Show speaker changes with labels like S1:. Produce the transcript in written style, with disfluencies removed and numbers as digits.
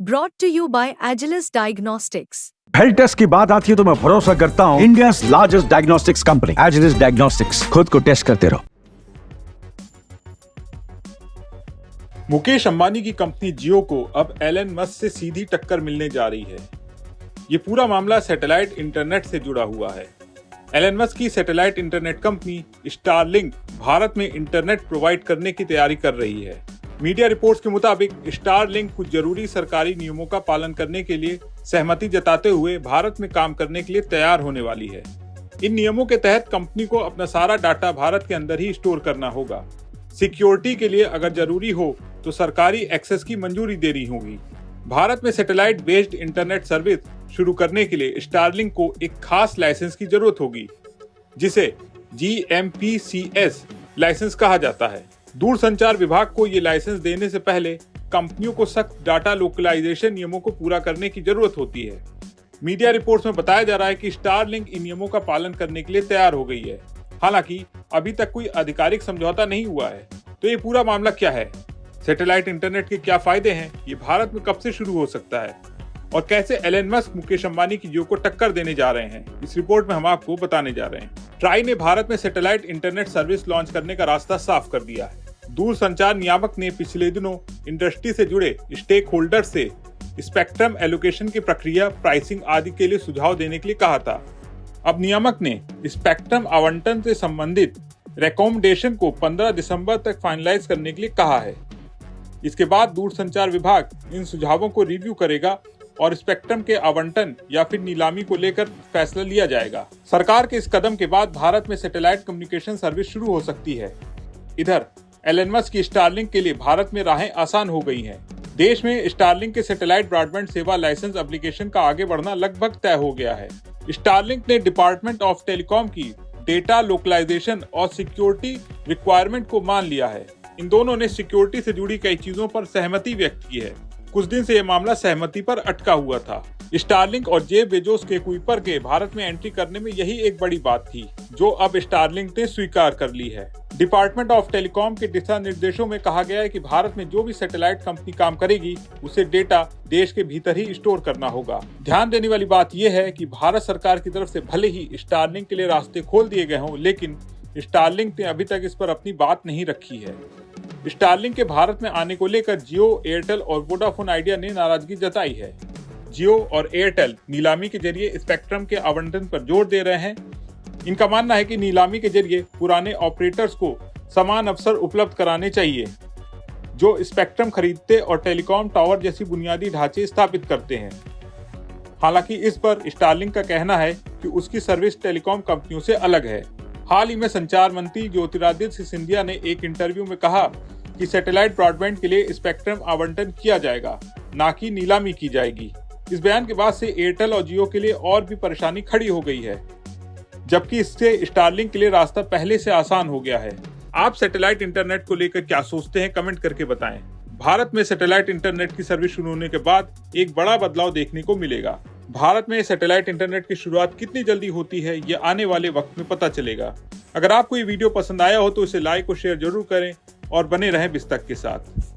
S1: Brought to you by Agilus Diagnostics.
S2: Health test की बात आती है तो मैं भरोसा करता हूँ India's largest diagnostics company Agilus diagnostics. खुद को टेस्ट करते रहो।
S3: मुकेश अंबानी की कंपनी जियो को अब एलन मस्क से सीधी टक्कर मिलने जा रही है। ये पूरा मामला सैटेलाइट इंटरनेट से जुड़ा हुआ है। एलन मस्क की satellite internet company Starlink Bharat में इंटरनेट प्रोवाइड करने की तैयारी कर रही है। मीडिया रिपोर्ट्स के मुताबिक स्टारलिंक कुछ जरूरी सरकारी नियमों का पालन करने के लिए सहमति जताते हुए भारत में काम करने के लिए तैयार होने वाली है। इन नियमों के तहत कंपनी को अपना सारा डाटा भारत के अंदर ही स्टोर करना होगा। सिक्योरिटी के लिए अगर जरूरी हो तो सरकारी एक्सेस की मंजूरी देनी होगी। भारत में सैटेलाइट बेस्ड इंटरनेट सर्विस शुरू करने के लिए स्टारलिंक को एक खास लाइसेंस की जरूरत होगी, जिसे GMPCS लाइसेंस कहा जाता है। दूरसंचार विभाग को ये लाइसेंस देने से पहले कंपनियों को सख्त डाटा लोकलाइजेशन नियमों को पूरा करने की जरूरत होती है। मीडिया रिपोर्ट्स में बताया जा रहा है कि स्टारलिंक इन नियमों का पालन करने के लिए तैयार हो गई है। हालांकि अभी तक कोई आधिकारिक समझौता नहीं हुआ है। तो ये पूरा मामला क्या है, सैटेलाइट इंटरनेट के क्या फायदे हैं, ये भारत में कब से शुरू हो सकता है और कैसे एलन मस्क मुकेश अंबानी की जियो को टक्कर देने जा रहे हैं, इस रिपोर्ट में हम आपको बताने जा रहे हैं। ट्राई ने भारत में सैटेलाइट इंटरनेट सर्विस लॉन्च करने का रास्ता साफ कर दिया है। दूरसंचार नियामक ने पिछले दिनों इंडस्ट्री से जुड़े स्टेक होल्डर से स्पेक्ट्रम एलोकेशन की प्रक्रिया, प्राइसिंग आदि के लिए सुझाव देने के लिए कहा था। अब नियामक ने स्पेक्ट्रम आवंटन से संबंधित रिकमेंडेशन को 15 दिसंबर तक फाइनलाइज करने के लिए कहा है। इसके बाद दूरसंचार विभाग इन सुझावों को रिव्यू करेगा और स्पेक्ट्रम के आवंटन या फिर नीलामी को लेकर फैसला लिया जाएगा। सरकार के इस कदम के बाद भारत में सैटेलाइट कम्युनिकेशन सर्विस शुरू हो सकती है। इधर एलन मस्क की स्टारलिंक के लिए भारत में राहें आसान हो गई हैं। देश में स्टारलिंक के सैटेलाइट ब्रॉडबैंड सेवा लाइसेंस एप्लीकेशन का आगे बढ़ना लगभग तय हो गया है। स्टारलिंक ने डिपार्टमेंट ऑफ टेलीकॉम की डेटा लोकलाइजेशन और सिक्योरिटी रिक्वायरमेंट को मान लिया है। इन दोनों ने सिक्योरिटी से जुड़ी कई चीजों पर सहमति व्यक्त की है। कुछ दिन से यह मामला सहमति पर अटका हुआ था। स्टारलिंक और जेफ बेजोस के कुइपर के भारत में एंट्री करने में यही एक बड़ी बात थी, जो अब स्टारलिंक ने स्वीकार कर ली है। डिपार्टमेंट ऑफ टेलीकॉम के दिशा निर्देशों में कहा गया है कि भारत में जो भी सैटेलाइट कंपनी काम करेगी उसे डेटा देश के भीतर ही स्टोर करना होगा। ध्यान देने वाली बात यह है कि भारत सरकार की तरफ से भले ही स्टारलिंक के लिए रास्ते खोल दिए गए हों, लेकिन स्टारलिंक ने अभी तक इस पर अपनी बात नहीं रखी है। स्टारलिंक के भारत में आने को लेकर जियो, एयरटेल और वोडाफोन आइडिया ने नाराजगी जताई है। जियो और एयरटेल नीलामी के जरिए स्पेक्ट्रम के आवंटन पर जोर दे रहे हैं। इनका मानना है कि नीलामी के जरिए पुराने ऑपरेटर्स को समान अवसर उपलब्ध कराने चाहिए, जो स्पेक्ट्रम खरीदते और टेलीकॉम टावर जैसी बुनियादी ढांचे स्थापित करते हैं। हालांकि इस पर स्टारलिंक का कहना है कि उसकी सर्विस टेलीकॉम कंपनियों से अलग है। हाल ही में संचार मंत्री ज्योतिरादित्य सिंधिया ने एक इंटरव्यू में कहा कि सैटेलाइट ब्रॉडबैंड के लिए स्पेक्ट्रम आवंटन किया जाएगा, ना कि नीलामी की जाएगी। इस बयान के बाद से एयरटेल और जियो के लिए और भी परेशानी खड़ी हो गई है, जबकि इससे स्टारलिंक के लिए रास्ता पहले से आसान हो गया है। आप सैटेलाइट इंटरनेट को लेकर क्या सोचते हैं, कमेंट करके बताएं। भारत में सैटेलाइट इंटरनेट की सर्विस शुरू होने के बाद एक बड़ा बदलाव देखने को मिलेगा। भारत में सैटेलाइट इंटरनेट की शुरुआत कितनी जल्दी होती है, ये आने वाले वक्त में पता चलेगा। अगर आपको ये वीडियो पसंद आया हो तो इसे लाइक और शेयर जरूर करें और बने रहें बिस्तक के साथ।